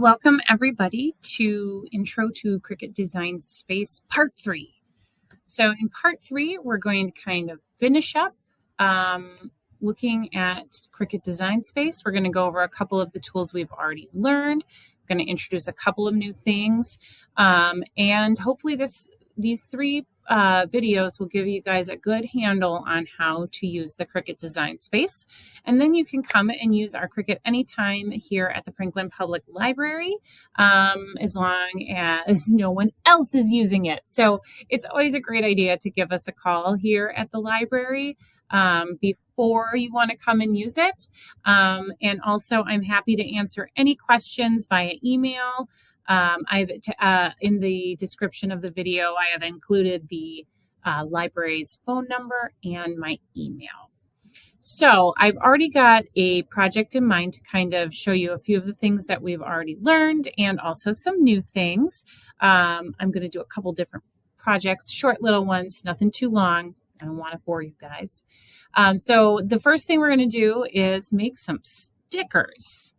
Welcome everybody to Intro to Cricut Design Space Part 3. So in Part 3, we're going to kind of finish up looking at Cricut Design Space. We're going to go over a couple of the tools we've already learned. We're going to introduce a couple of new things. And hopefully these three videos will give you guys a good handle on how to use the Cricut Design Space. And then you can come and use our Cricut anytime here at the Franklin Public Library, as long as no one else is using it. So it's always a great idea to give us a call here at the library before you want to come and use it. And also, I'm happy to answer any questions via email. In the description of the video, I have included the library's phone number and my email. So I've already got a project in mind to kind of show you a few of the things that we've already learned and also some new things. I'm going to do a couple different projects, short little ones, nothing too long. I don't want to bore you guys. So the first thing we're going to do is make some stickers.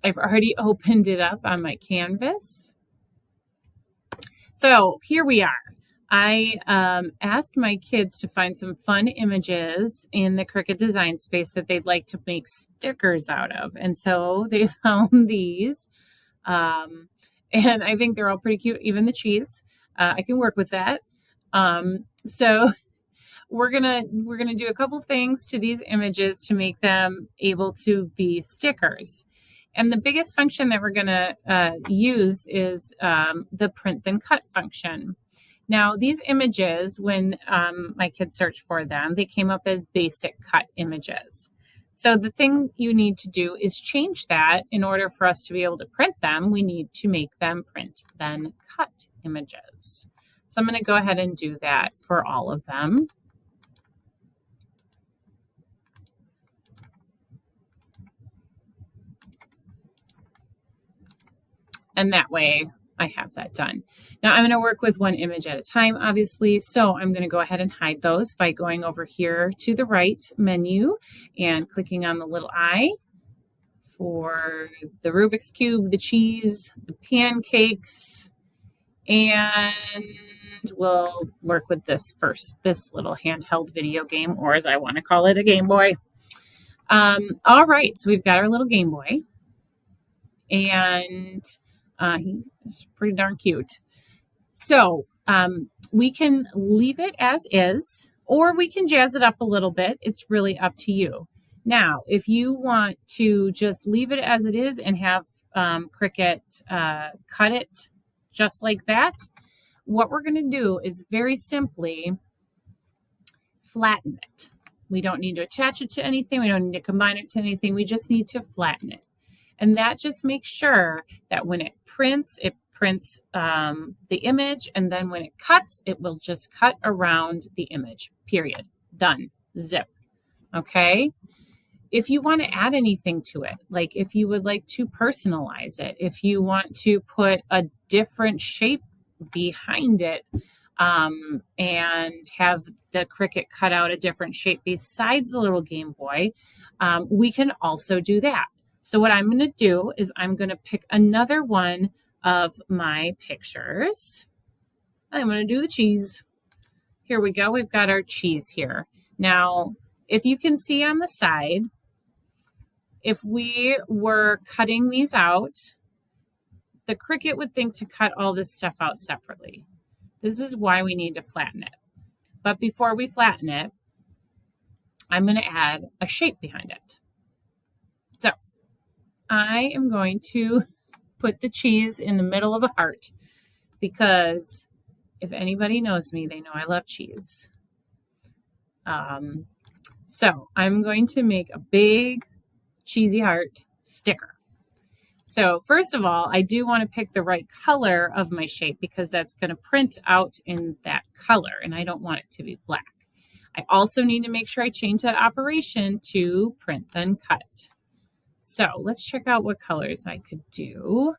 I've already opened it up on my canvas. So here we are. I asked my kids to find some fun images in the Cricut Design Space that they'd like to make stickers out of. And so they found these. And I think they're all pretty cute, even the cheese. I can work with that. So we're gonna do a couple things to these images to make them able to be stickers. And the biggest function that we're going to use is the print then cut function. Now, these images, when my kids searched for them, they came up as basic cut images. So the thing you need to do is change that. In order for us to be able to print them, we need to make them print then cut images. So I'm going to go ahead and do that for all of them. And that way I have that done. Now I'm going to work with one image at a time, obviously. So I'm going to go ahead and hide those by going over here to the right menu and clicking on the little eye for the Rubik's Cube, the cheese, the pancakes, and we'll work with this first, this little handheld video game, or as I want to call it, a Game Boy. All right, so we've got our little Game Boy. And he's pretty darn cute. So we can leave it as is, or we can jazz it up a little bit. It's really up to you. Now, if you want to just leave it as it is and have Cricut cut it just like that, what we're going to do is very simply flatten it. We don't need to attach it to anything. We don't need to combine it to anything. We just need to flatten it. And that just makes sure that when it prints the image, and then when it cuts, it will just cut around the image, period. Done. Zip. Okay? If you want to add anything to it, like if you would like to personalize it, if you want to put a different shape behind it, and have the Cricut cut out a different shape besides the little Game Boy, we can also do that. So what I'm going to do is I'm going to pick another one of my pictures. I'm going to do the cheese. Here we go. We've got our cheese here. Now, if you can see on the side, if we were cutting these out, the Cricut would think to cut all this stuff out separately. This is why we need to flatten it. But before we flatten it, I'm going to add a shape behind it. So I am going to put the cheese in the middle of a heart because if anybody knows me, they know I love cheese. So I'm going to make a big cheesy heart sticker. So first of all, I do want to pick the right color of my shape because that's going to print out in that color and I don't want it to be black. I also need to make sure I change that operation to print then cut. So let's check out what colors I could do.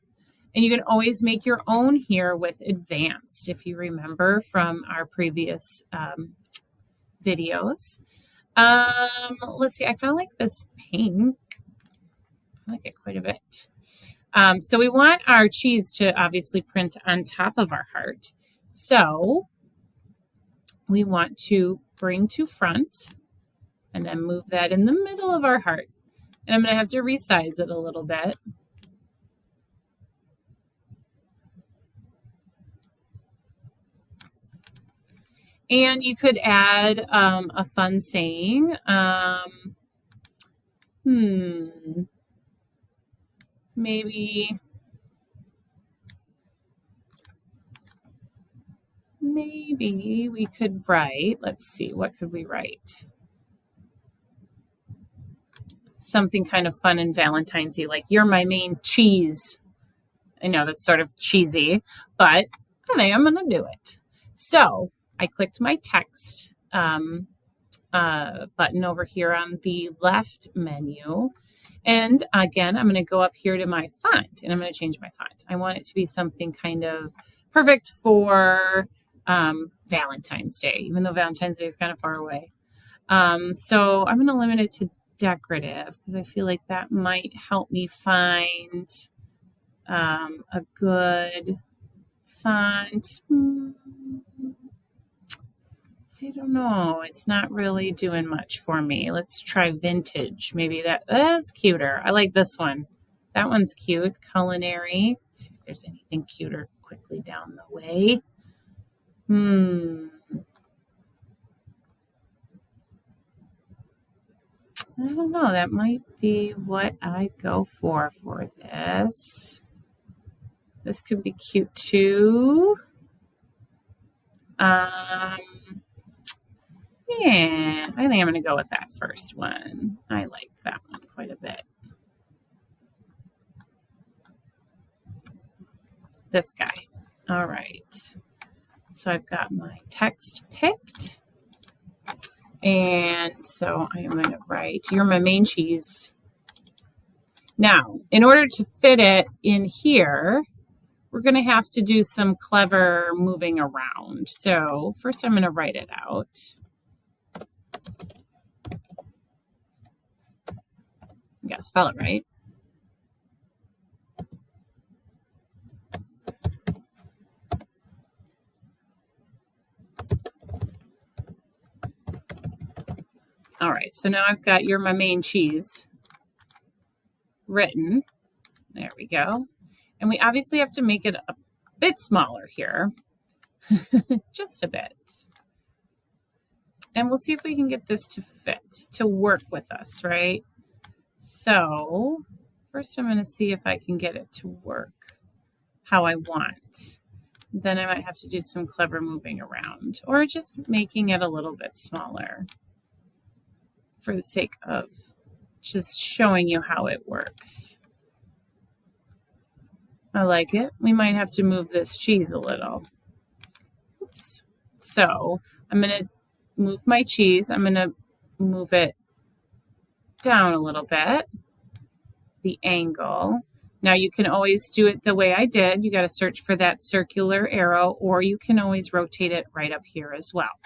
And you can always make your own here with advanced, if you remember from our previous videos. Let's see, I kind of like this pink. I like it quite a bit. So we want our cheese to obviously print on top of our heart. So we want to bring to front and then move that in the middle of our heart. And I'm going to have to resize it a little bit. And you could add a fun saying. Maybe we could write, let's see, what could we write? Something kind of fun and Valentine's-y, like, you're my main cheese. I know that's sort of cheesy, but I think I'm going to do it. So I clicked my text button over here on the left menu. And again, I'm going to go up here to my font and I'm going to change my font. I want it to be something kind of perfect for Valentine's Day, even though Valentine's Day is kind of far away. So I'm going to limit it to decorative because I feel like that might help me find a good font. I don't know. It's not really doing much for me. Let's try vintage. Maybe that's cuter. I like this one. That one's cute. Culinary. Let's see if there's anything cuter quickly down the way. I don't know. That might be what I go for this. This could be cute too. Yeah, I think I'm going to go with that first one. I like that one quite a bit. This guy. All right. So I've got my text picked. And so I am going to write, you're my main cheese. Now, in order to fit it in here, we're going to have to do some clever moving around. So first I'm going to write it out. You got to spell it right. All right, so now I've got you're my main cheese written. There we go. And we obviously have to make it a bit smaller here. Just a bit. And we'll see if we can get this to fit, to work with us, right? So first I'm going to see if I can get it to work how I want. Then I might have to do some clever moving around or just making it a little bit smaller for the sake of just showing you how it works. I like it. We might have to move this cheese a little. Oops. So I'm going to move my cheese. I'm going to move it down a little bit, the angle. Now you can always do it the way I did. You got to search for that circular arrow, or you can always rotate it right up here as well.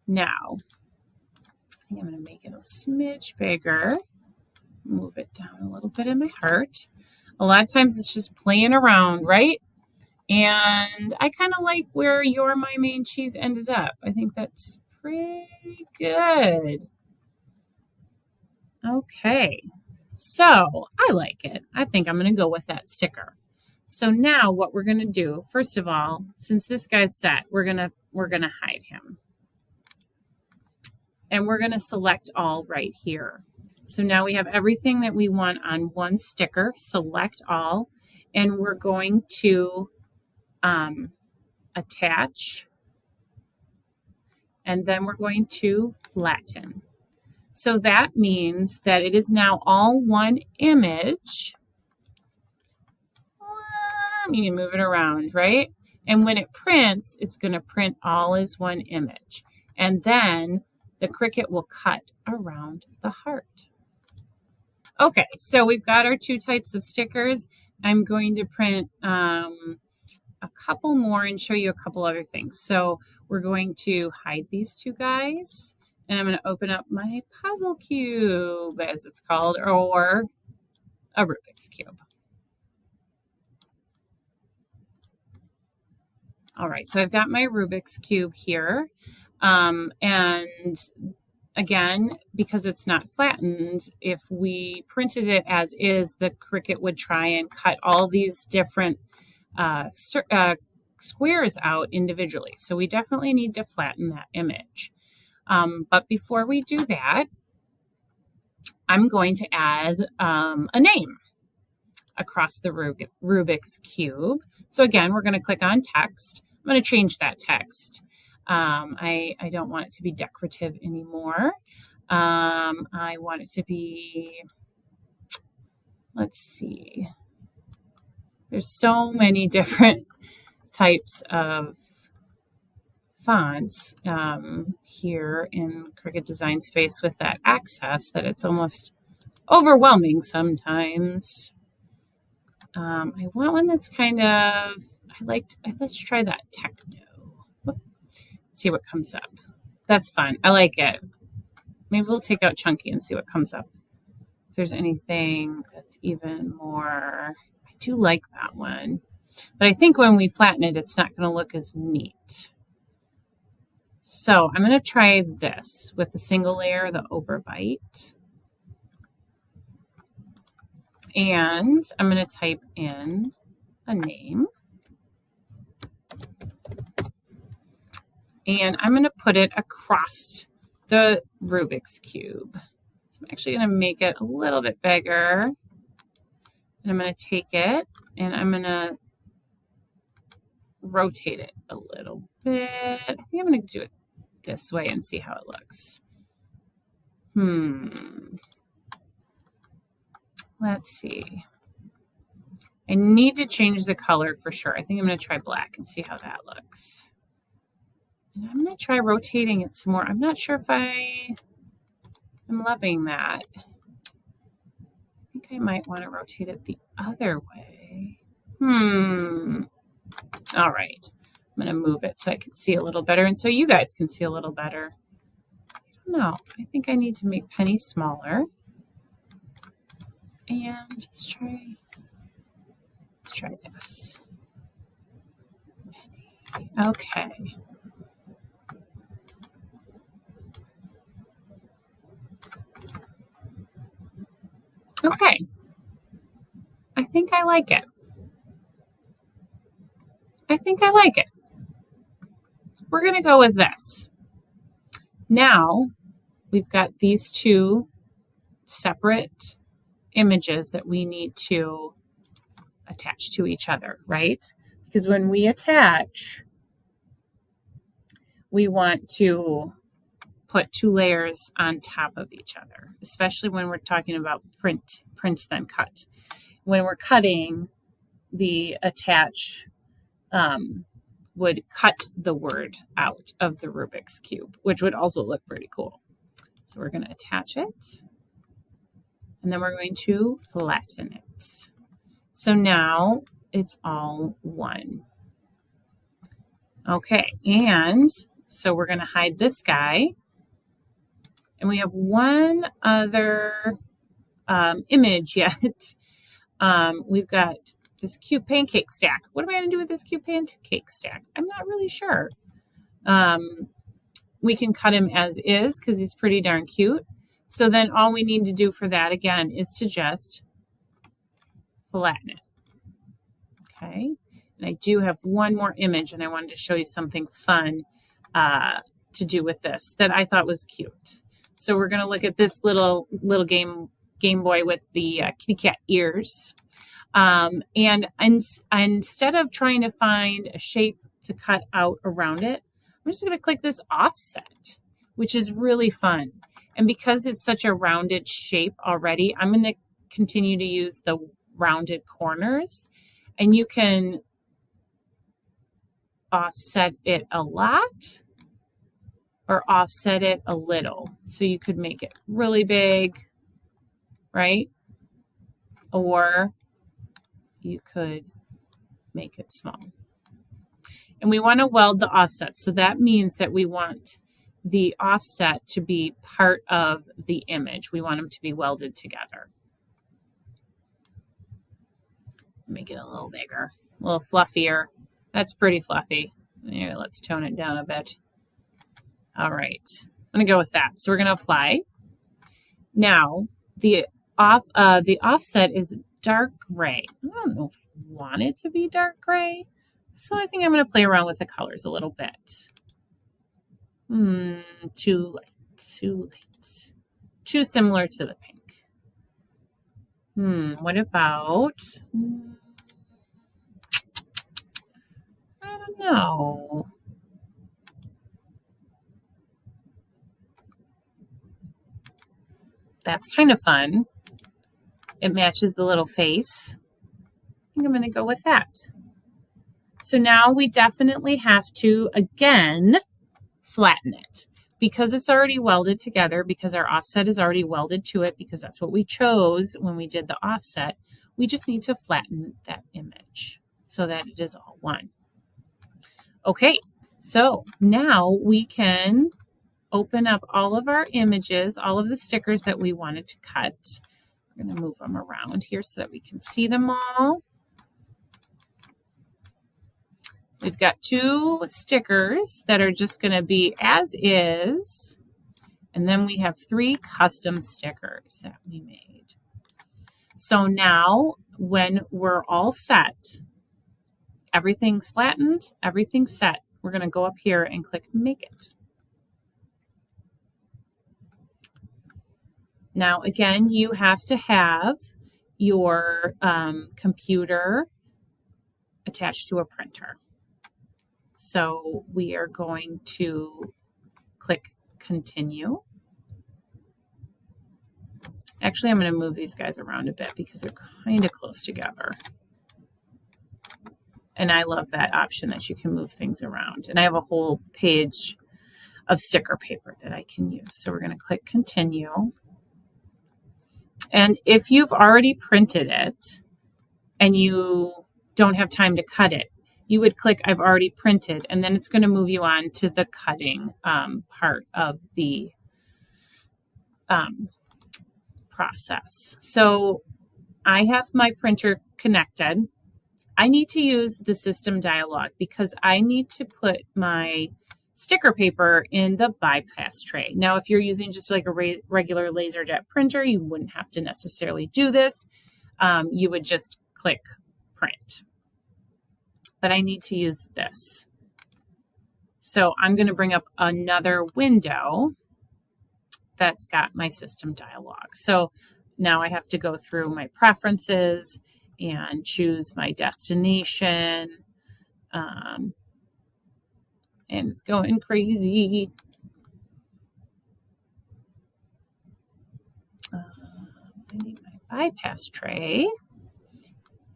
Now, I think I'm going to make it a smidge bigger. Move it down a little bit in my heart. A lot of times it's just playing around, right? And I kind of like where you're my main cheese ended up. I think that's pretty good. Okay, so I like it. I think I'm going to go with that sticker. So now what we're going to do, first of all, since this guy's set, we're going to hide him. And we're going to select all right here. So now we have everything that we want on one sticker, select all, and we're going to attach, and then we're going to flatten. So that means that it is now all one image. You can move it around, right? And when it prints, it's going to print all as one image. And then the Cricut will cut around the heart. Okay, so we've got our two types of stickers. I'm going to print a couple more and show you a couple other things. So we're going to hide these two guys, and I'm going to open up my puzzle cube, as it's called, or a Rubik's Cube. All right, so I've got my Rubik's Cube here. And again, because it's not flattened, if we printed it as is, the Cricut would try and cut all these different squares out individually. So we definitely need to flatten that image. But before we do that, I'm going to add a name across the Rubik's Cube. So again, we're going to click on text. I'm going to change that text. I don't want it to be decorative anymore. I want it to be, let's see, there's so many different types of fonts here in Cricut Design Space with that access that it's almost overwhelming sometimes. I want one that's kind of, let's try that techno. Let's see what comes up. That's fun. I like it. Maybe we'll take out chunky and see what comes up. If there's anything that's even more, I do like that one. But I think when we flatten it, it's not going to look as neat. So I'm going to try this with the single layer, the overbite. And I'm going to type in a name. And I'm going to put it across the Rubik's Cube. So I'm actually going to make it a little bit bigger. And I'm going to take it and I'm going to rotate it a little bit. I think I'm going to do it this way and see how it looks. Let's see. I need to change the color for sure. I think I'm going to try black and see how that looks. And I'm going to try rotating it some more. I'm not sure if I'm loving that. I think I might want to rotate it the other way. All right. I'm going to move it so I can see a little better and so you guys can see a little better. I don't know. I think I need to make Penny smaller. And let's try this. Okay. Okay. I think I like it. We're going to go with this. Now we've got these two separate images that we need to attach to each other, right? Because when we attach, we want to put two layers on top of each other, especially when we're talking about print then cut. When we're cutting, the attach would cut the word out of the Rubik's Cube, which would also look pretty cool. So we're going to attach it, and then we're going to flatten it. So now it's all one. Okay, and so we're going to hide this guy. And we have one other image yet. We've got this cute pancake stack. What am I going to do with this cute pancake stack? I'm not really sure. We can cut him as is because he's pretty darn cute. So then all we need to do for that, again, is to just flatten it. Okay. And I do have one more image, and I wanted to show you something fun to do with this that I thought was cute. So we're going to look at this little Game Boy with the kitty cat ears. And instead of trying to find a shape to cut out around it, I'm just going to click this offset, which is really fun. And because it's such a rounded shape already, I'm going to continue to use the rounded corners. And you can offset it a lot or offset it a little. So you could make it really big, right? Or you could make it small. And we want to weld the offset. So that means that we want the offset to be part of the image. We want them to be welded together. Make it a little bigger, a little fluffier. That's pretty fluffy. Yeah, let's tone it down a bit. All right, I'm going to go with that. So we're going to apply. Now, the offset is dark gray. I don't know if I want it to be dark gray, so I think I'm going to play around with the colors a little bit. Too light, too light. Too similar to the pink. What about... I don't know. That's kind of fun. It matches the little face. I think I'm going to go with that. So now we definitely have to, again, flatten it. Because it's already welded together, because our offset is already welded to it, because that's what we chose when we did the offset, we just need to flatten that image so that it is all one. Okay, so now we can open up all of our images, all of the stickers that we wanted to cut. We're going to move them around here so that we can see them all. We've got 2 stickers that are just going to be as is. And then we have 3 custom stickers that we made. So now when we're all set, everything's flattened, everything's set, we're going to go up here and click Make It. Now, again, you have to have your computer attached to a printer. So we are going to click Continue. Actually, I'm going to move these guys around a bit because they're kind of close together. And I love that option that you can move things around. And I have a whole page of sticker paper that I can use. So we're going to click Continue. And if you've already printed it and you don't have time to cut it, you would click I've already printed, and then it's going to move you on to the cutting part of the process. So I have my printer connected. I need to use the system dialog because I need to put my sticker paper in the bypass tray. Now, if you're using just like a regular LaserJet printer, you wouldn't have to necessarily do this. You would just click print. But I need to use this. So I'm going to bring up another window that's got my system dialog. So now I have to go through my preferences and choose my destination. And it's going crazy. I need my bypass tray.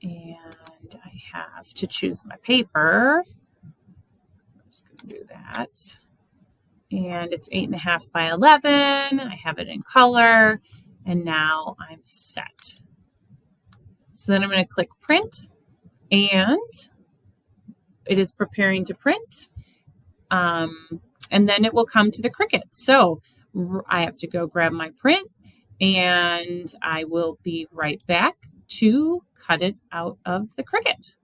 And I have to choose my paper. I'm just going to do that. And it's 8.5 by 11. I have it in color. And now I'm set. So then I'm going to click print. And it is preparing to print. And then it will come to the Cricut. So I have to go grab my print. And I will be right back to cut it out of the Cricut.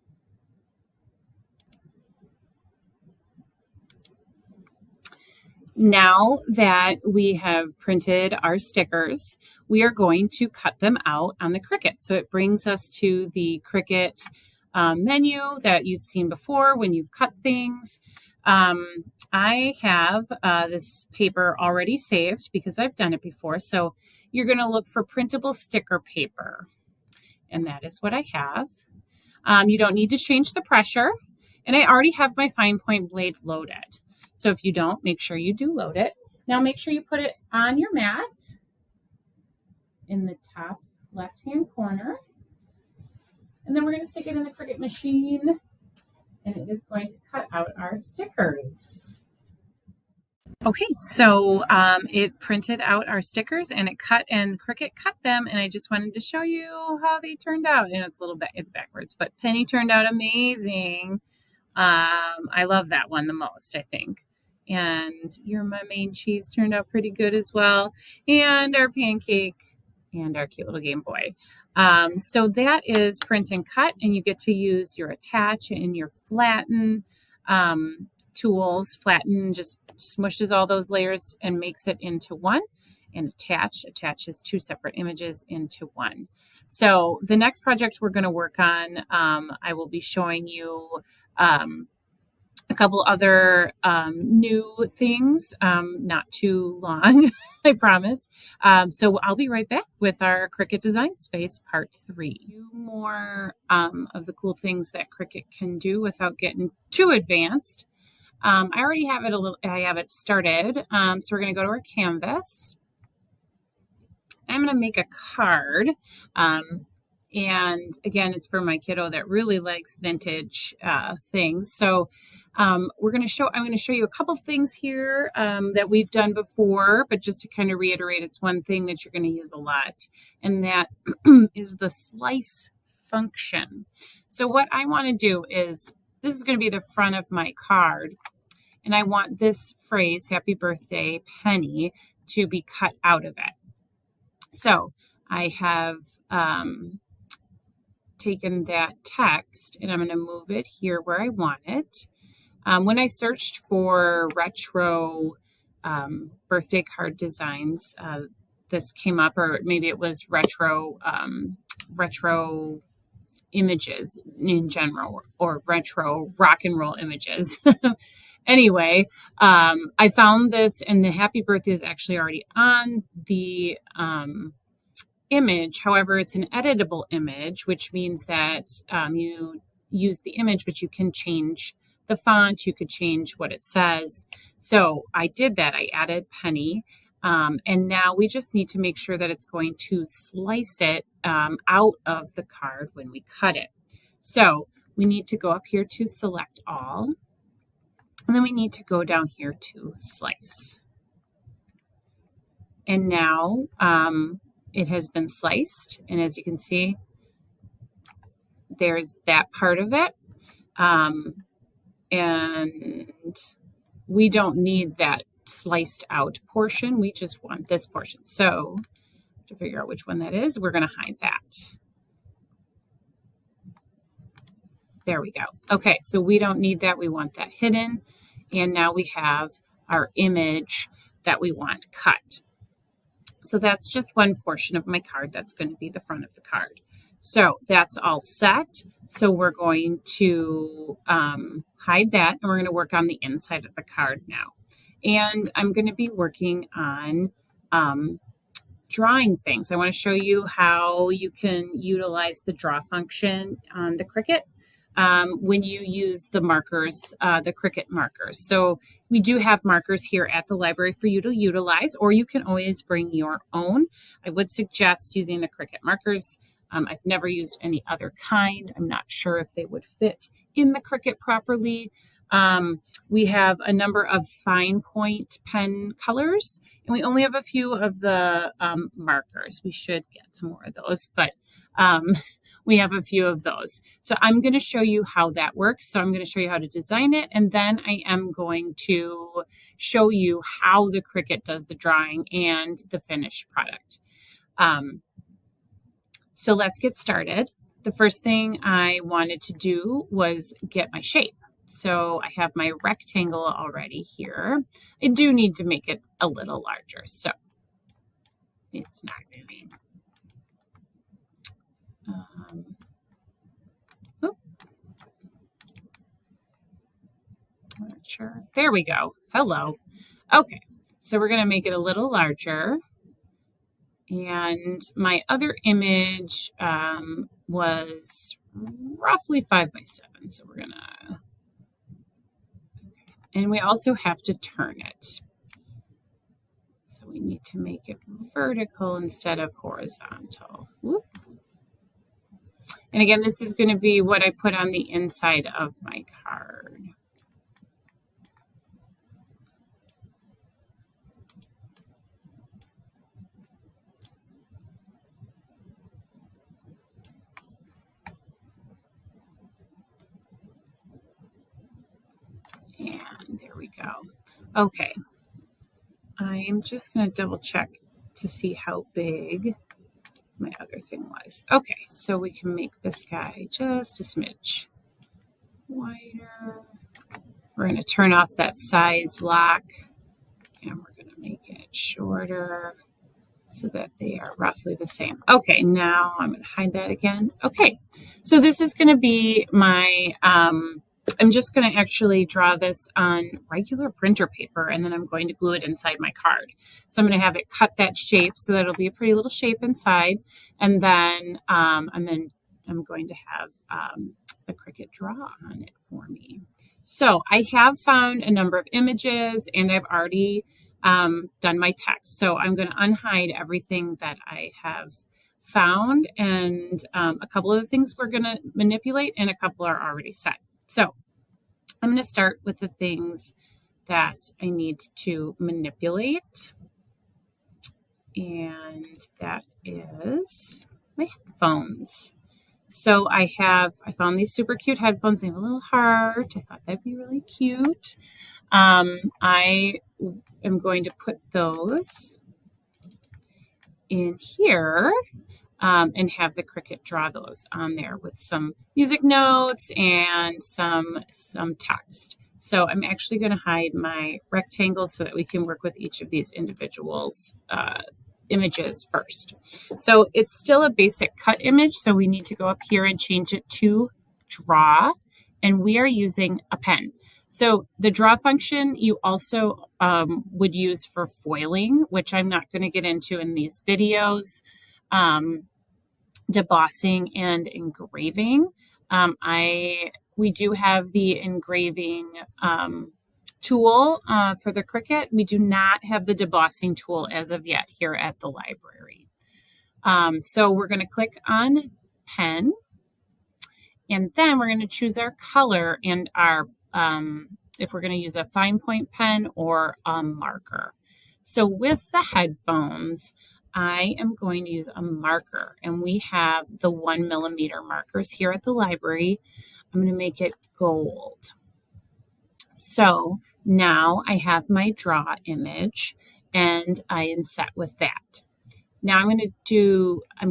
Now that we have printed our stickers, we are going to cut them out on the Cricut. So it brings us to the Cricut menu that you've seen before when you've cut things. I have this paper already saved because I've done it before. So you're going to look for printable sticker paper. And that is what I have. You don't need to change the pressure. And I already have my fine point blade loaded. So if you don't, make sure you do load it. Now make sure you put it on your mat in the top left-hand corner. And then we're going to stick it in the Cricut machine. And it is going to cut out our stickers. Okay, so it printed out our stickers and it cut, and Cricut cut them, and I just wanted to show you how they turned out. And it's a little bit, it's backwards, but Penny turned out amazing. I love that one the most, I think. And You're My Main Cheese turned out pretty good as well. And our pancake and our cute little Game Boy. So that is print and cut, and you get to use your attach and your flatten. tools, Flatten just smushes all those layers and makes it into one, and attaches two separate images into one. So the next project we're going to work on, I will be showing you a couple other new things, not too long, I promise. So I'll be right back with our Cricut Design Space Part 3. A few more of the cool things that Cricut can do without getting too advanced. I already have it I have it started. So we're going to go to our canvas. I'm going to make a card. And again, it's for my kiddo that really likes vintage things. So I'm going to show you a couple things here that we've done before, but just to kind of reiterate, it's one thing that you're going to use a lot, and that is the slice function. So what I want to do is, this is going to be the front of my card, and I want this phrase, "Happy Birthday, Penny," to be cut out of it. So I have taken that text and I'm going to move it here where I want it. When I searched for retro birthday card designs, this came up, or maybe it was retro images in general, or retro rock and roll images. Anyway, I found this, and the happy birthday is actually already on the image. However, it's an editable image, which means that you use the image, but you can change the font, you could change what it says. So I did that. I added Penny, and now we just need to make sure that it's going to slice it out of the card when we cut it. So we need to go up here to select all, and then we need to go down here to slice. And now it has been sliced, and as you can see, there's that part of it, and we don't need that sliced out portion. We just want this portion. So to figure out which one that is, we're going to hide that. There we go. Okay, so we don't need that. We want that hidden, and now we have our image that we want cut. So that's just one portion of my card. That's going to be the front of the card. So that's all set. So we're going to hide that, and we're going to work on the inside of the card now. And I'm going to be working on drawing things. I want to show you how you can utilize the draw function on the Cricut when you use the markers, the Cricut markers. So we do have markers here at the library for you to utilize, or you can always bring your own. I would suggest using the Cricut markers. I've never used any other kind. I'm not sure if they would fit in the Cricut properly. We have a number of fine point pen colors, and we only have a few of the markers. We should get some more of those, but we have a few of those. So I'm going to show you how that works. So I'm going to show you how to design it, and then I am going to show you how the Cricut does the drawing and the finished product. So let's get started. The first thing I wanted to do was get my shape. So I have my rectangle already here. I do need to make it a little larger, so it's not moving. Not sure. There we go. Hello. Okay, so we're going to make it a little larger. And my other image was roughly 5 by 7. So we're going to, okay. And we also have to turn it. So we need to make it vertical instead of horizontal. Whoop. And again, this is going to be what I put on the inside of my card. And there we go. Okay. I'm just going to double check to see how big my other thing was. Okay, so we can make this guy just a smidge wider. We're going to turn off that size lock, and we're going to make it shorter so that they are roughly the same. Okay, now I'm going to hide that again. Okay, so this is going to be my, I'm just going to actually draw this on regular printer paper, and then I'm going to glue it inside my card. So I'm going to have it cut that shape so that it'll be a pretty little shape inside, and then I'm going to have the Cricut draw on it for me. So I have found a number of images, and I've already done my text. So I'm going to unhide everything that I have found, and a couple of the things we're going to manipulate, and a couple are already set. So I'm going to start with the things that I need to manipulate, and that is my headphones. So I found these super cute headphones. They have a little heart. I thought that'd be really cute. I am going to put those in here and have the Cricut draw those on there with some music notes and some text. So I'm actually going to hide my rectangles so that we can work with each of these individuals images first. So it's still a basic cut image, so we need to go up here and change it to draw, and we are using a pen. So the draw function you also would use for foiling, which I'm not going to get into in these videos. Debossing and engraving. We do have the engraving tool for the Cricut. We do not have the debossing tool as of yet here at the library. So we're going to click on pen, and then we're going to choose our color and our if we're going to use a fine point pen or a marker. So with the headphones, I am going to use a marker, and we have the 1 millimeter markers here at the library. I'm going to make it gold. So now I have my draw image, and I am set with that. Now I'm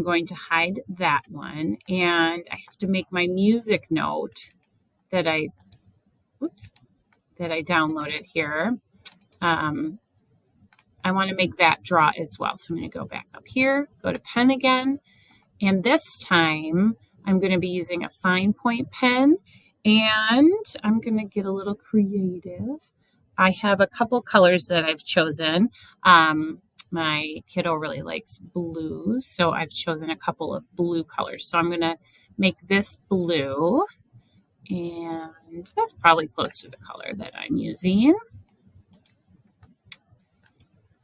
going to hide that one, and I have to make my music note that I downloaded here. I want to make that draw as well. So I'm going to go back up here, go to pen again, and this time I'm going to be using a fine point pen, and I'm going to get a little creative. I have a couple colors that I've chosen. My kiddo really likes blue, so I've chosen a couple of blue colors. So I'm going to make this blue, and that's probably close to the color that I'm using.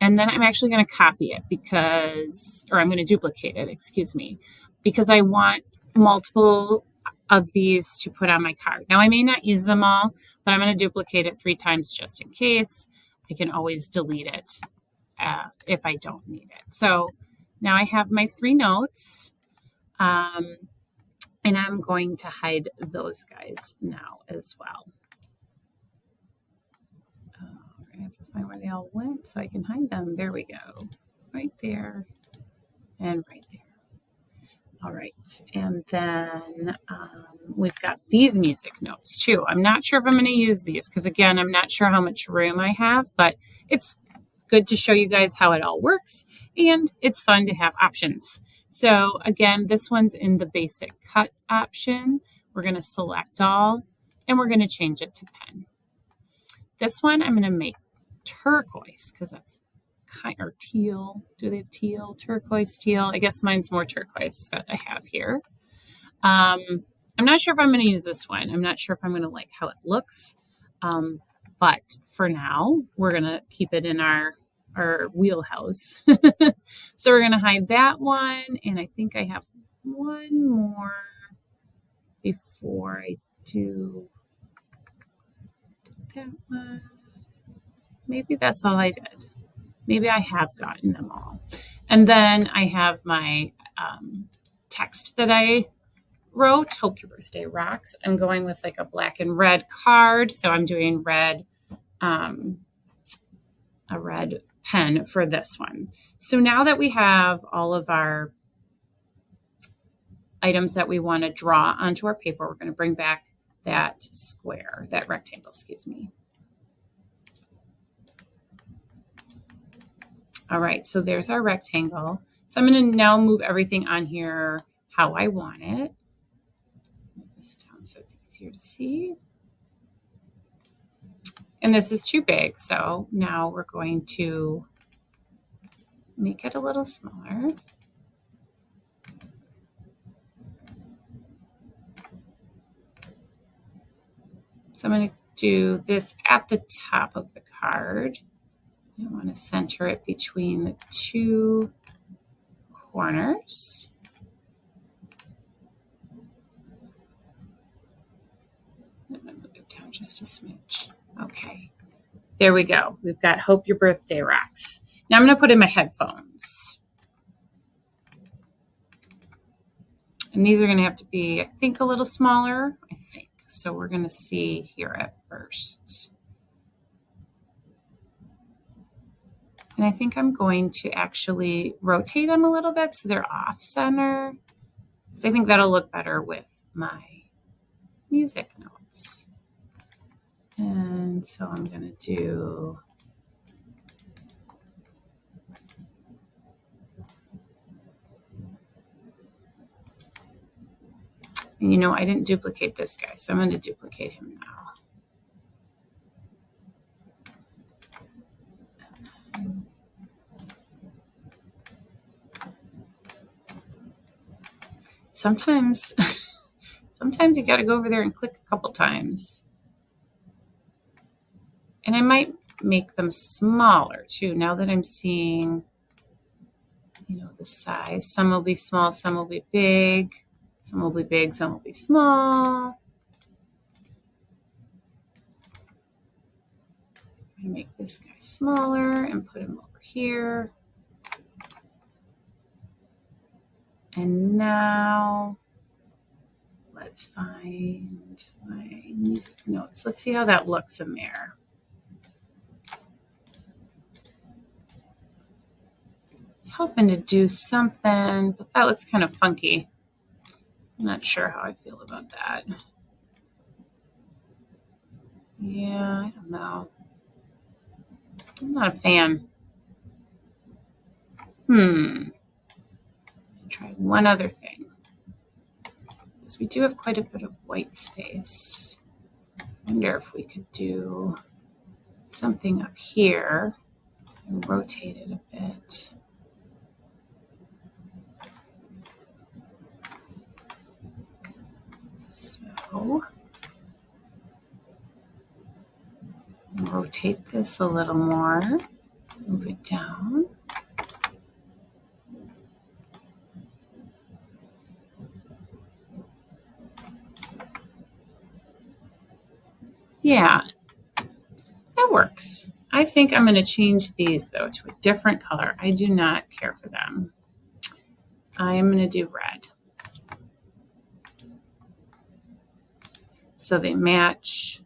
And then I'm actually going to copy it I'm going to duplicate it, because I want multiple of these to put on my card. Now I may not use them all, but I'm going to duplicate it 3 times just in case. I can always delete it if I don't need it. So now I have my 3 notes, and I'm going to hide those guys now as well. I have to find where they all went so I can hide them. There we go. Right there and right there. All right. And then we've got these music notes too. I'm not sure if I'm going to use these because, again, I'm not sure how much room I have, but it's good to show you guys how it all works, and it's fun to have options. So again, this one's in the basic cut option. We're going to select all, and we're going to change it to pen. This one I'm going to make turquoise because that's or teal. Do they have teal? Turquoise, teal. I guess mine's more turquoise that I have here. I'm not sure if I'm going to use this one. I'm not sure if I'm going to like how it looks. But for now, we're going to keep it in our wheelhouse. So we're going to hide that one. And I think I have one more before I do that one. Maybe that's all I did. Maybe I have gotten them all. And then I have my text that I wrote. Hope your birthday rocks. I'm going with like a black and red card. So I'm doing red, a red pen for this one. So now that we have all of our items that we want to draw onto our paper, we're going to bring back that square, that rectangle, excuse me. All right, so there's our rectangle. So I'm going to now move everything on here how I want it. Move this down so it's easier to see. And this is too big, so now we're going to make it a little smaller. So I'm going to do this at the top of the card. I want to center it between the two corners. I'm going to move it down just a smidge. Okay, there we go. We've got Hope Your Birthday Rocks. Now I'm going to put in my headphones. And these are going to have to be, I think, a little smaller. I think. So we're going to see here at first. And I think I'm going to actually rotate them a little bit so they're off center, because I think that'll look better with my music notes. And so I'm going to do and you know, I didn't duplicate this guy, so I'm going to duplicate him now. Sometimes you got to go over there and click a couple times. And I might make them smaller too, now that I'm seeing, you know, the size. Some will be small, some will be big. Some will be big, some will be small. I'm going to make this guy smaller and put him over here. And now let's find my music notes. Let's see how that looks in there. I was hoping to do something, but that looks kind of funky. I'm not sure how I feel about that. Yeah, I don't know. I'm not a fan. Try one other thing. So we do have quite a bit of white space. I wonder if we could do something up here and rotate it a bit. So rotate this a little more, move it down. Yeah, that works. I think I'm going to change these though to a different color. I do not care for them. I am going to do red. So they match.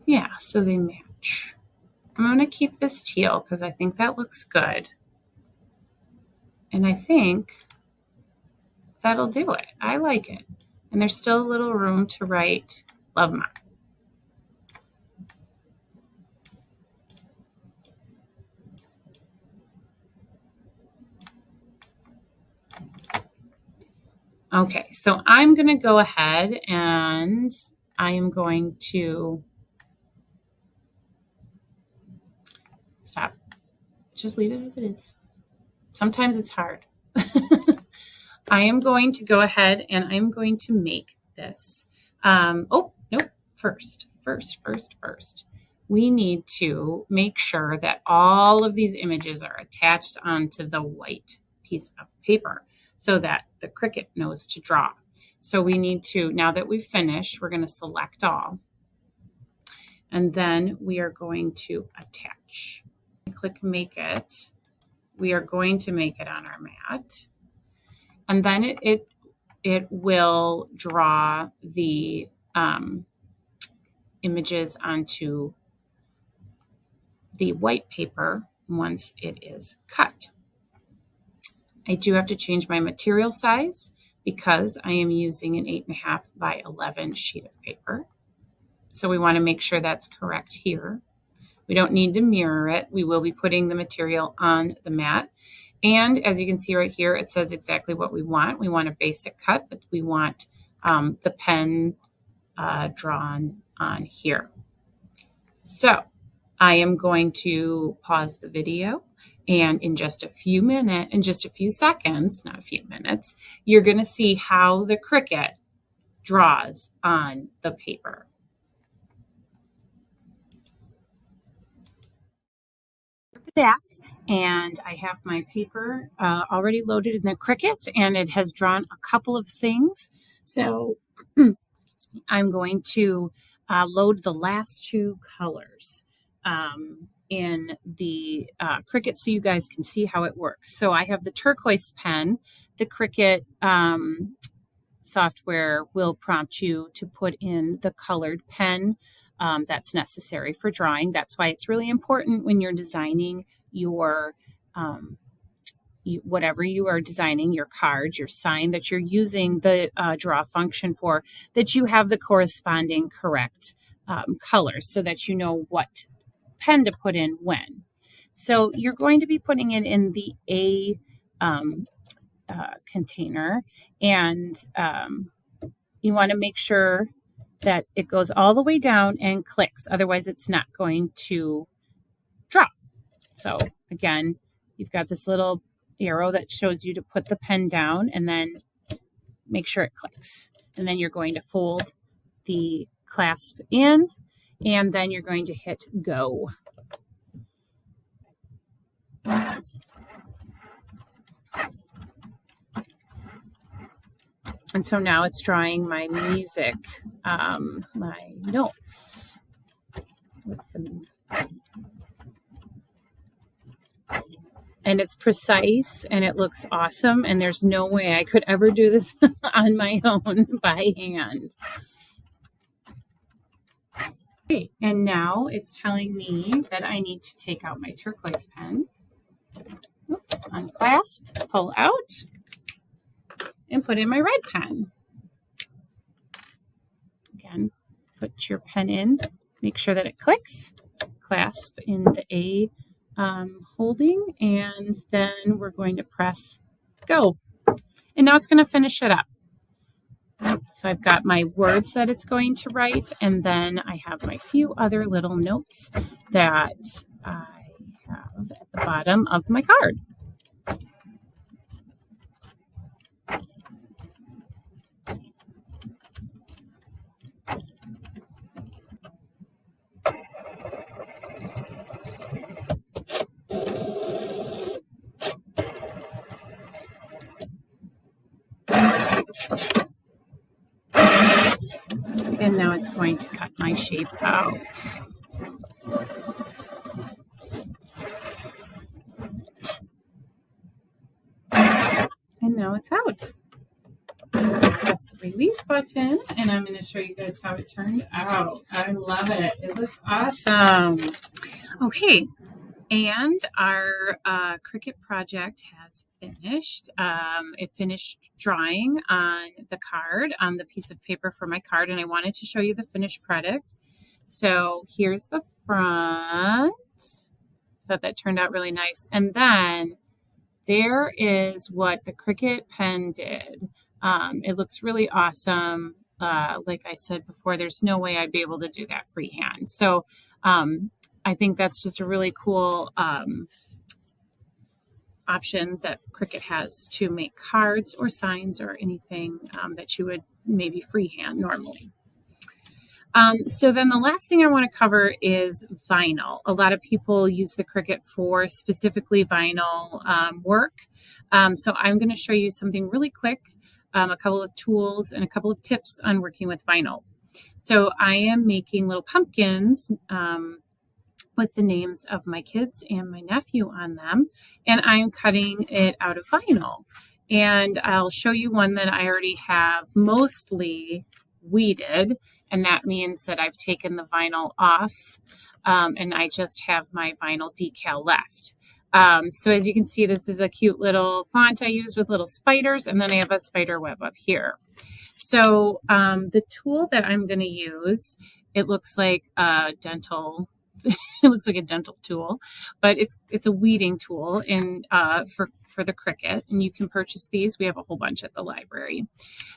Yeah, so they match. I'm going to keep this teal because I think that looks good. And I think that'll do it. I like it. And there's still a little room to write Love Mom. Okay, so I'm going to go ahead and I am going to stop. Just leave it as it is. Sometimes it's hard. I am going to go ahead and I'm going to make this. Oh, nope. First. We need to make sure that all of these images are attached onto the white piece of paper so that the Cricut knows to draw. So we need to, now that we've finished, we're going to select all. And then we are going to attach. Click Make It. We are going to make it on our mat. And then it will draw the images onto the white paper once it is cut. I do have to change my material size because I am using an 8.5 by 11 sheet of paper. So we want to make sure that's correct here. We don't need to mirror it. We will be putting the material on the mat. And as you can see right here, it says exactly what we want. We want a basic cut, but we want the pen drawn on here. So I am going to pause the video, and in just a few seconds, not a few minutes, you're going to see how the Cricut draws on the paper. Back, and I have my paper already loaded in the Cricut, and it has drawn a couple of things. So excuse me, I'm going to load the last two colors in the Cricut so you guys can see how it works. So I have the turquoise pen. The Cricut software will prompt you to put in the colored pen that's necessary for drawing. That's why it's really important when you're designing your whatever you are designing, your card, your sign that you're using the draw function for, that you have the corresponding correct colors so that you know what pen to put in when. So you're going to be putting it in the A container, and you want to make sure that it goes all the way down and clicks. Otherwise, it's not going to draw. So again, you've got this little arrow that shows you to put the pen down and then make sure it clicks. And then you're going to fold the clasp in, and then you're going to hit go. And so now it's drawing my music, my notes with them. And it's precise and it looks awesome. And there's no way I could ever do this on my own by hand. Okay, and now it's telling me that I need to take out my turquoise pen. Oops, unclasp, pull out, and put in my red pen. Again, put your pen in, make sure that it clicks, clasp in the A holding, and then we're going to press go. And now it's going to finish it up. So I've got my words that it's going to write, and then I have my few other little notes that I have at the bottom of my card. And now it's going to cut my shape out. And now it's out. So press the release button, and I'm going to show you guys how it turned out. I love it. It looks awesome. Okay. And our Cricut project has finished. It finished drawing on the card, on the piece of paper for my card, and I wanted to show you the finished product. So here's the front. Thought that turned out really nice. And then there is what the Cricut pen did. It looks really awesome. Like I said before, there's no way I'd be able to do that freehand. So I think that's just a really cool option that Cricut has to make cards or signs or anything that you would maybe freehand normally. So then the last thing I want to cover is vinyl. A lot of people use the Cricut for specifically vinyl work. So I'm going to show you something really quick, a couple of tools and a couple of tips on working with vinyl. So I am making little pumpkins with the names of my kids and my nephew on them, and I'm cutting it out of vinyl. And I'll show you one that I already have mostly weeded, and that means that I've taken the vinyl off, and I just have my vinyl decal left. So as you can see, this is a cute little font I used with little spiders, and then I have a spider web up here. So the tool that I'm going to use, it looks like a dental it looks like a dental tool, but it's a weeding tool for the Cricut, and you can purchase these. We have a whole bunch at the library.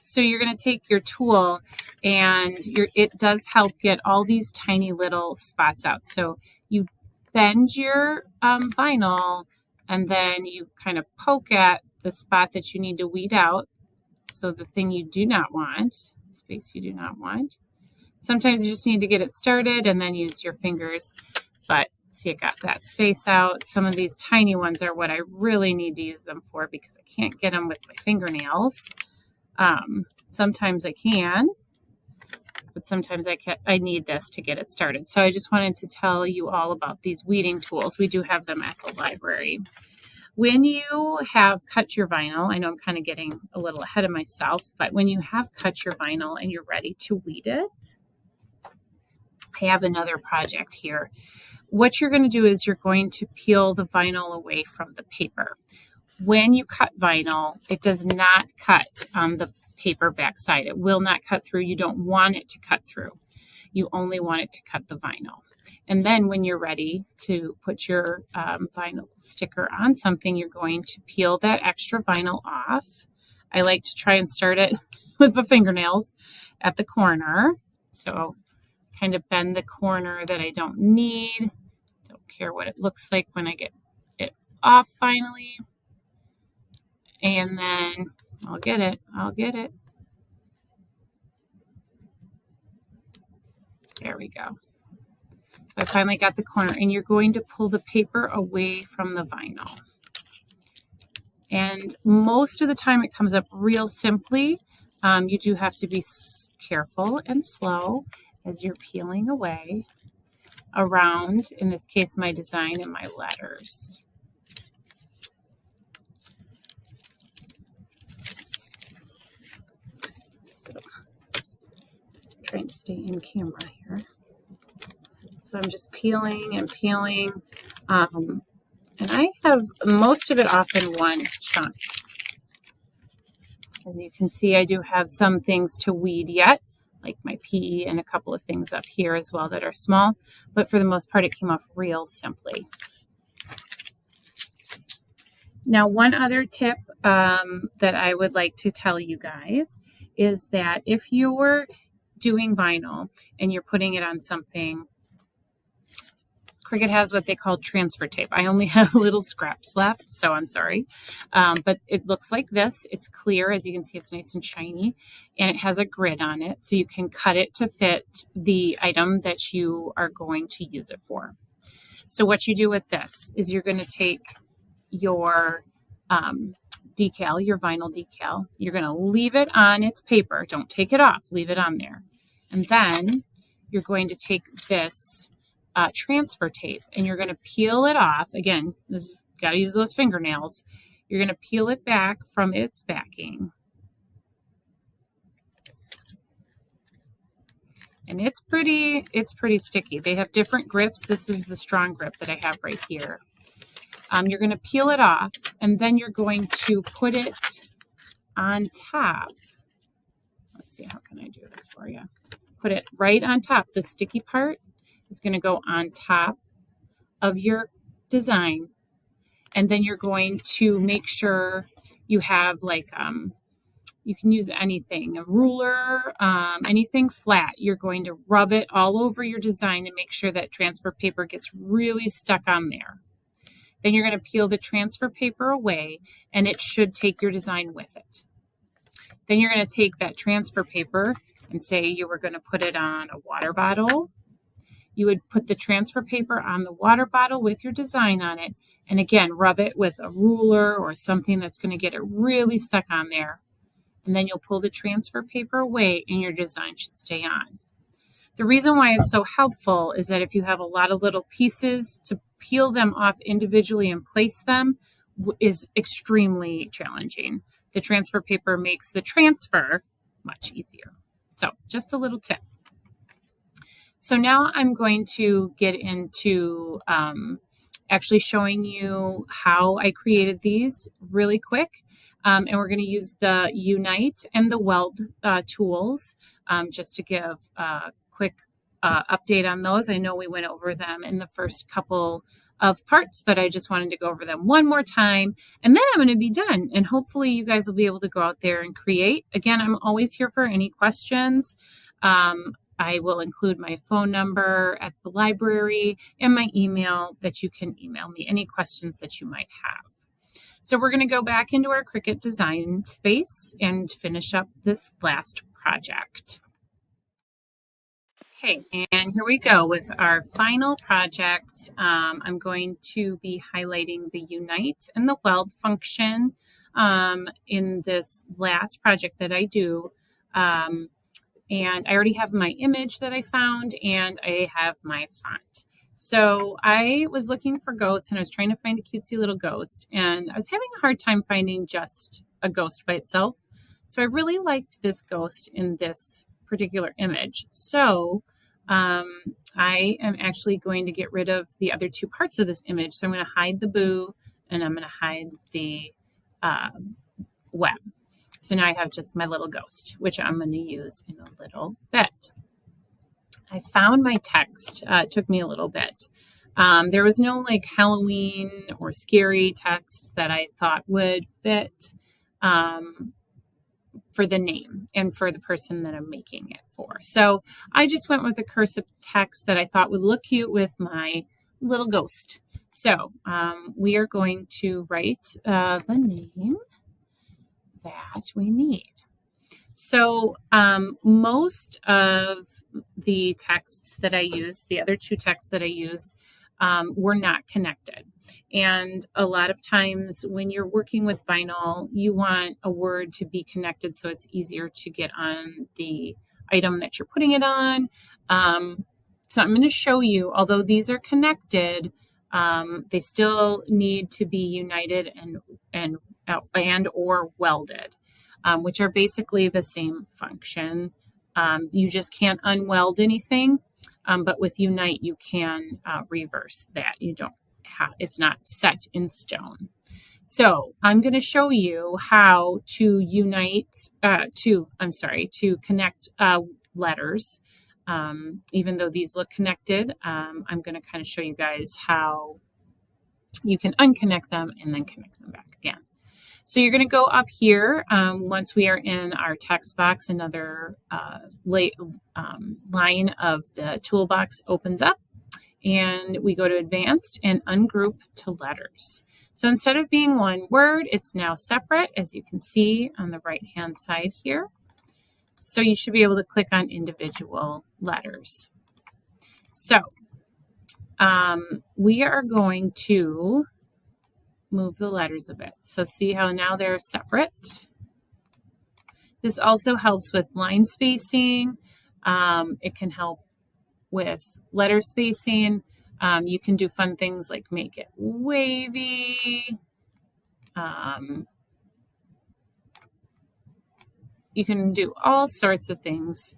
So you're going to take your tool, and it does help get all these tiny little spots out. So you bend your vinyl, and then you kind of poke at the spot that you need to weed out. So the thing you do not want, the space you do not want. Sometimes you just need to get it started and then use your fingers. But see, I got that space out. Some of these tiny ones are what I really need to use them for because I can't get them with my fingernails. Sometimes I can, but sometimes I need this to get it started. So I just wanted to tell you all about these weeding tools. We do have them at the library. When you have cut your vinyl, I know I'm kind of getting a little ahead of myself, but when you have cut your vinyl and you're ready to weed it, I have another project here. What you're going to do is you're going to peel the vinyl away from the paper. When you cut vinyl, it does not cut on the paper backside. It will not cut through. You don't want it to cut through. You only want it to cut the vinyl. And then when you're ready to put your vinyl sticker on something, you're going to peel that extra vinyl off. I like to try and start it with the fingernails at the corner. So kind of bend the corner that I don't need. Don't care what it looks like when I get it off finally. And then I'll get it. There we go. I finally got the corner, and you're going to pull the paper away from the vinyl. And most of the time it comes up real simply. You do have to be careful and slow as you're peeling away around, in this case, my design and my letters. So, trying to stay in camera here. So I'm just peeling and peeling. And I have most of it off in one chunk. As you can see, I do have some things to weed yet, like my PE and a couple of things up here as well that are small. But for the most part, it came off real simply. Now, one other tip that I would like to tell you guys is that if you're doing vinyl and you're putting it on something, Cricut has what they call transfer tape. I only have little scraps left, so I'm sorry. But it looks like this. It's clear. As you can see, it's nice and shiny, and it has a grid on it, so you can cut it to fit the item that you are going to use it for. So what you do with this is you're going to take your decal, your vinyl decal. You're going to leave it on its paper. Don't take it off. Leave it on there. And then you're going to take this transfer tape, and you're going to peel it off. Again, this got to use those fingernails. You're going to peel it back from its backing. And it's pretty sticky. They have different grips. This is the strong grip that I have right here. You're going to peel it off, and then you're going to put it on top. Let's see, how can I do this for you? Put it right on top. The sticky part is going to go on top of your design. And then you're going to make sure you have like, you can use anything, a ruler, anything flat. You're going to rub it all over your design and make sure that transfer paper gets really stuck on there. Then you're going to peel the transfer paper away, and it should take your design with it. Then you're going to take that transfer paper and say you were going to put it on a water bottle. You would put the transfer paper on the water bottle with your design on it. And again, rub it with a ruler or something that's going to get it really stuck on there. And then you'll pull the transfer paper away, and your design should stay on. The reason why it's so helpful is that if you have a lot of little pieces, to peel them off individually and place them is extremely challenging. The transfer paper makes the transfer much easier. So just a little tip. So now I'm going to get into actually showing you how I created these really quick. And we're going to use the Unite and the Weld tools just to give a quick update on those. I know we went over them in the first couple of parts, but I just wanted to go over them one more time, and then I'm going to be done. And hopefully you guys will be able to go out there and create. Again, I'm always here for any questions. I will include my phone number at the library and my email that you can email me any questions that you might have. So we're going to go back into our Cricut Design Space and finish up this last project. Okay, and here we go with our final project. I'm going to be highlighting the Unite and the Weld function in this last project that I do. And I already have my image that I found, and I have my font. So I was looking for ghosts, and I was trying to find a cutesy little ghost, and I was having a hard time finding just a ghost by itself. So I really liked this ghost in this particular image. So I am actually going to get rid of the other two parts of this image. So I'm going to hide the boo, and I'm going to hide the web. So now I have just my little ghost, which I'm going to use in a little bit. I found my text. It took me a little bit. There was no like Halloween or scary text that I thought would fit for the name and for the person that I'm making it for. So I just went with a cursive text that I thought would look cute with my little ghost. So we are going to write the name that we need. So most of the texts that I use, the other two texts that I use, were not connected. And a lot of times when you're working with vinyl, you want a word to be connected so it's easier to get on the item that you're putting it on. So I'm going to show you, although these are connected, they still need to be united and or welded, which are basically the same function. You just can't unweld anything. But with Unite, you can reverse that. You don't have, it's not set in stone. So I'm going to show you how to to connect letters. Even though these look connected, I'm going to kind of show you guys how you can unconnect them and then connect them back again. So you're going to go up here once we are in our text box. Another line of the toolbox opens up, and we go to Advanced and Ungroup to Letters. So instead of being one word, it's now separate, as you can see on the right-hand side here. So you should be able to click on individual letters. So we are going to move the letters a bit. So see how now they're separate. This also helps with line spacing. It can help with letter spacing. You can do fun things like make it wavy. You can do all sorts of things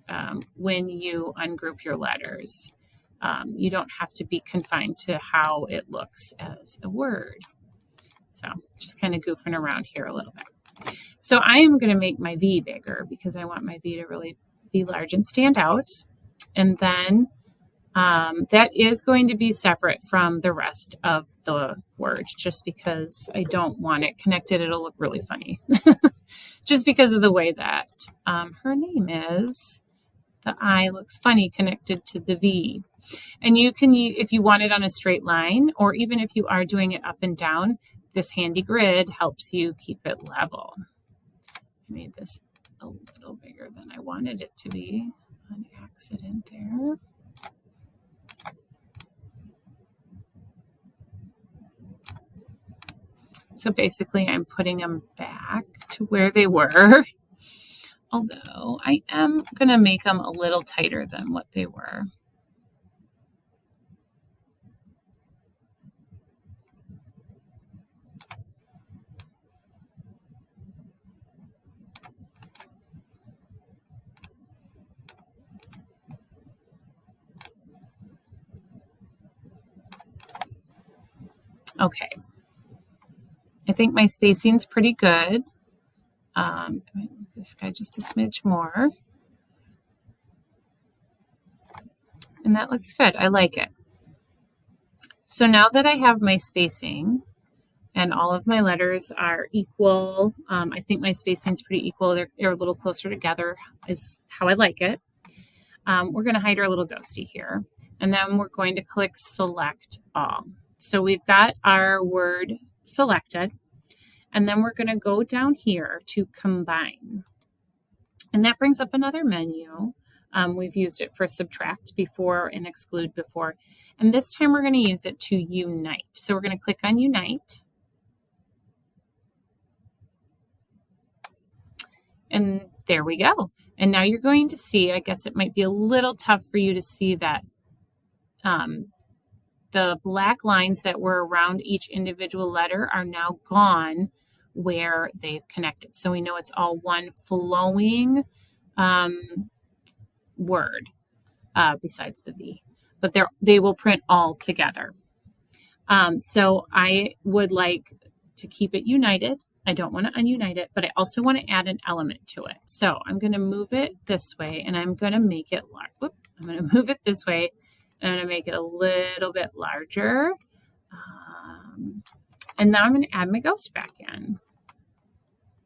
when you ungroup your letters. You don't have to be confined to how it looks as a word. So just kind of goofing around here a little bit. So I am going to make my V bigger because I want my V to really be large and stand out. And then that is going to be separate from the rest of the word just because I don't want it connected. It'll look really funny just because of the way that her name is. The I looks funny connected to the V. And you can, if you want it on a straight line, or even if you are doing it up and down, this handy grid helps you keep it level. I made this a little bigger than I wanted it to be on accident there. So basically I'm putting them back to where they were, although I am going to make them a little tighter than what they were. Okay. I think my spacing's pretty good. I might move this guy just a smidge more. And that looks good. I like it. So now that I have my spacing and all of my letters are equal, I think my spacing's pretty equal. They're a little closer together is how I like it. We're going to hide our little ghosty here. And then we're going to click Select All. So we've got our word selected. And then we're going to go down here to Combine. And that brings up another menu. We've used it for subtract before and exclude before. And this time we're going to use it to unite. So we're going to click on Unite. And there we go. And now you're going to see, I guess it might be a little tough for you to see that the black lines that were around each individual letter are now gone where they've connected. So we know it's all one flowing word besides the V, but they will print all together. So I would like to keep it united. I don't want to ununite it, but I also want to add an element to it. So I'm going to move it this way and I'm going to make it large. I'm going to move it this way and I'm going to make it a little bit larger. And now I'm going to add my ghost back in.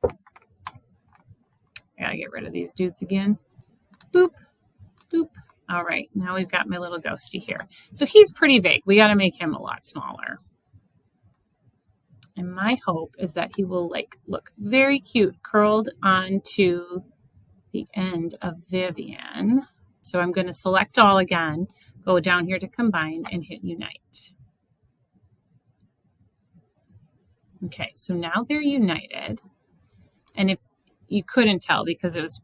I gotta get rid of these dudes again. Boop, boop. All right, now we've got my little ghosty here. So he's pretty big. We got to make him a lot smaller. And my hope is that he will look very cute curled onto the end of Vivian. So I'm going to select all again, go down here to Combine and hit Unite. Okay, so now they're united. And if you couldn't tell because it's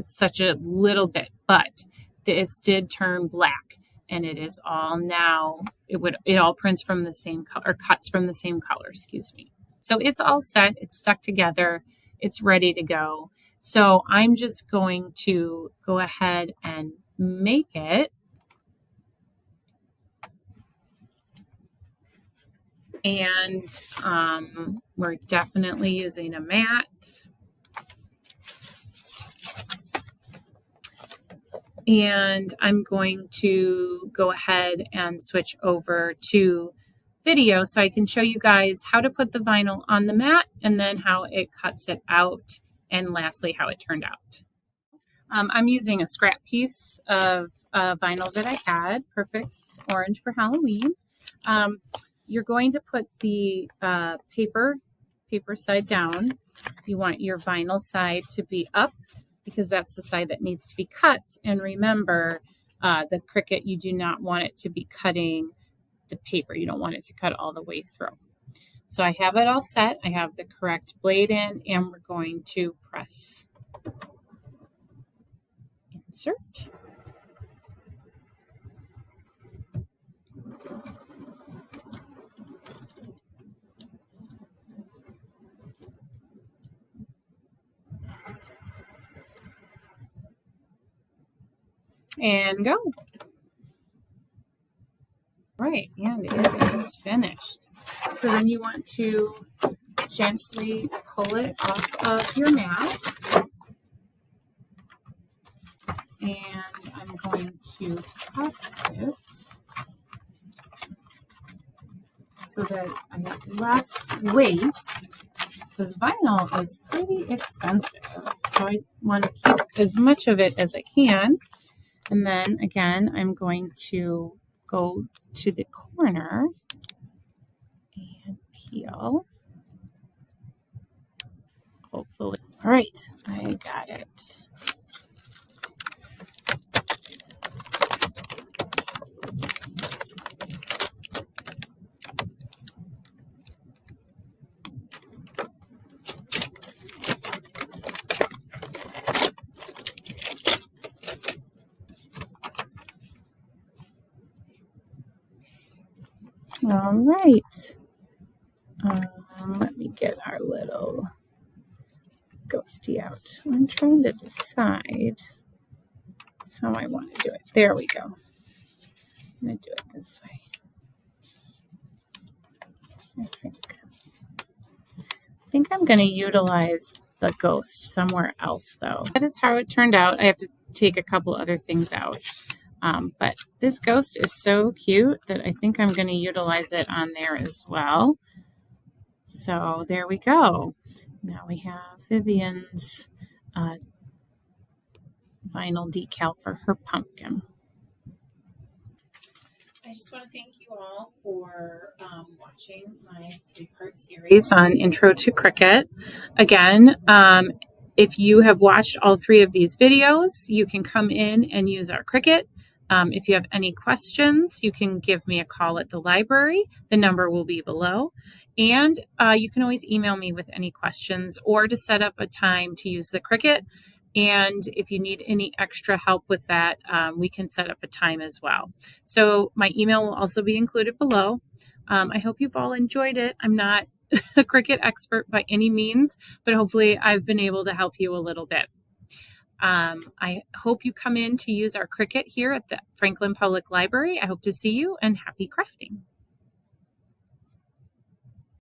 such a little bit, but this did turn black and it is all now, it all prints from the same color, or cuts from the same color, excuse me. So it's all set, it's stuck together, it's ready to go. So I'm just going to go ahead and make it. And we're definitely using a mat. And I'm going to go ahead and switch over to video so I can show you guys how to put the vinyl on the mat and then how it cuts it out and lastly how it turned out. I'm using a scrap piece of vinyl that I had, perfect orange for Halloween. You're going to put the paper side down. You want your vinyl side to be up because that's the side that needs to be cut. And remember, the Cricut, you do not want it to be cutting the paper. You don't want it to cut all the way through. So I have it all set. I have the correct blade in, and we're going to press insert. And go. Right, and it is finished. So then you want to gently pull it off of your mat. And I'm going to cut it so that I have less waste because vinyl is pretty expensive. So I want to keep as much of it as I can. And then again, I'm going to go to the corner and peel. Hopefully. All right, I got it. All right. Let me get our little ghosty out. I'm trying to decide how I want to do it. There we go. I'm going to do it this way. I think I'm going to utilize the ghost somewhere else, though. That is how it turned out. I have to take a couple other things out. But this ghost is so cute that I think I'm going to utilize it on there as well. So there we go. Now we have Vivian's vinyl decal for her pumpkin. I just want to thank you all for watching my 3-part series on Intro to Cricut. Again, if you have watched all 3 of these videos, you can come in and use our Cricut. If you have any questions, you can give me a call at the library. The number will be below. And you can always email me with any questions or to set up a time to use the Cricut. And if you need any extra help with that, we can set up a time as well. So my email will also be included below. I hope you've all enjoyed it. I'm not a Cricut expert by any means, but hopefully I've been able to help you a little bit. I hope you come in to use our Cricut here at the Franklin Public Library. I hope to see you, and happy crafting.